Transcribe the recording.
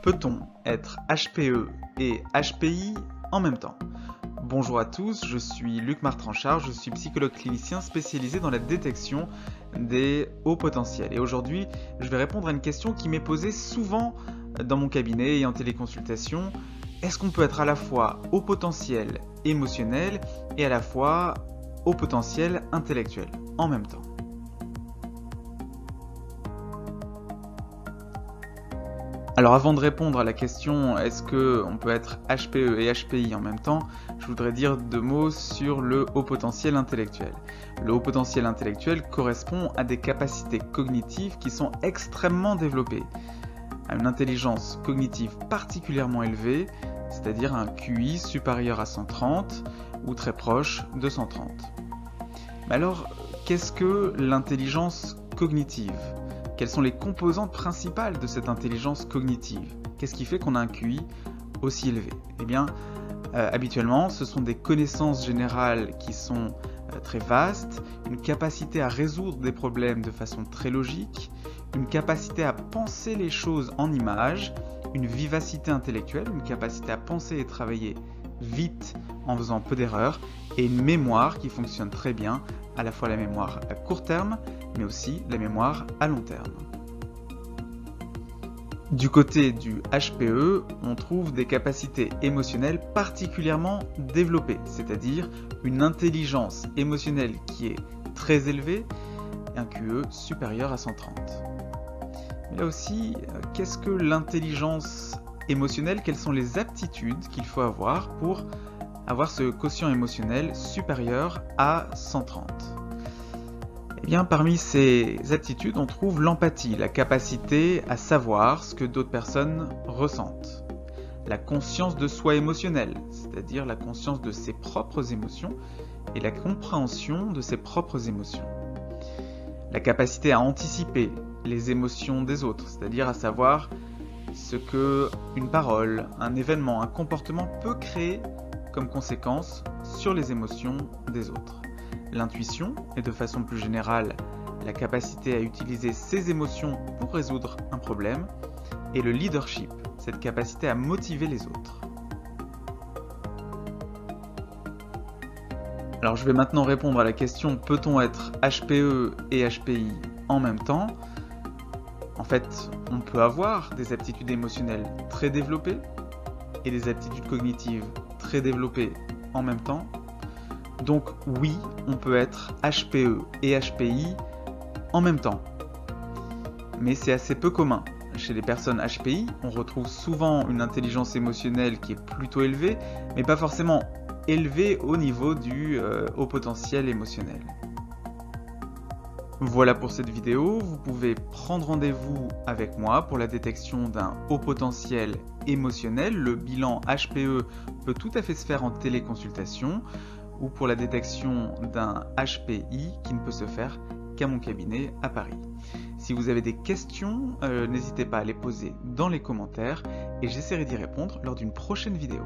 Peut-on être HPE et HPI en même temps? Bonjour à tous, je suis Luc Martranchard, je suis psychologue clinicien spécialisé dans la détection des hauts potentiels. Et aujourd'hui, je vais répondre à une question qui m'est posée souvent dans mon cabinet et en téléconsultation. Est-ce qu'on peut être à la fois haut potentiel émotionnel et à la fois haut potentiel intellectuel en même temps? Alors avant de répondre à la question est-ce qu'on peut être HPE et HPI en même temps, je voudrais dire deux mots sur le haut potentiel intellectuel. Le haut potentiel intellectuel correspond à des capacités cognitives qui sont extrêmement développées, à une intelligence cognitive particulièrement élevée, c'est-à-dire un QI supérieur à 130 ou très proche de 130. Mais alors, qu'est-ce que l'intelligence cognitive ? Quelles sont les composantes principales de cette intelligence cognitive? Qu'est-ce qui fait qu'on a un QI aussi élevé? Eh bien, habituellement, ce sont des connaissances générales qui sont très vastes, une capacité à résoudre des problèmes de façon très logique, une capacité à penser les choses en images, une vivacité intellectuelle, une capacité à penser et travailler vite en faisant peu d'erreurs, et une mémoire qui fonctionne très bien, à la fois la mémoire à court terme, mais aussi la mémoire à long terme. Du côté du HPE, on trouve des capacités émotionnelles particulièrement développées, c'est-à-dire une intelligence émotionnelle qui est très élevée et un QE supérieur à 130. Mais là aussi, qu'est-ce que l'intelligence émotionnelle? Quelles sont les aptitudes qu'il faut avoir pour avoir ce quotient émotionnel supérieur à 130? Eh bien, parmi ces aptitudes, on trouve l'empathie, la capacité à savoir ce que d'autres personnes ressentent. La conscience de soi émotionnelle, c'est-à-dire la conscience de ses propres émotions et la compréhension de ses propres émotions. La capacité à anticiper les émotions des autres, c'est-à-dire à savoir ce que une parole, un événement, un comportement peut créer comme conséquence sur les émotions des autres. L'intuition et de façon plus générale la capacité à utiliser ses émotions pour résoudre un problème, et le leadership, cette capacité à motiver les autres. Alors je vais maintenant répondre à la question peut-on être HPE et HPI en même temps? En fait, on peut avoir des aptitudes émotionnelles très développées et des aptitudes cognitives très développées en même temps. Donc oui, on peut être HPE et HPI en même temps. Mais c'est assez peu commun. Chez les personnes HPI, on retrouve souvent une intelligence émotionnelle qui est plutôt élevée, mais pas forcément élevée au niveau du haut potentiel émotionnel. Voilà pour cette vidéo, vous pouvez prendre rendez-vous avec moi pour la détection d'un haut potentiel émotionnel. Le bilan HPE peut tout à fait se faire en téléconsultation, ou pour la détection d'un HPI qui ne peut se faire qu'à mon cabinet à Paris. Si vous avez des questions, n'hésitez pas à les poser dans les commentaires et j'essaierai d'y répondre lors d'une prochaine vidéo.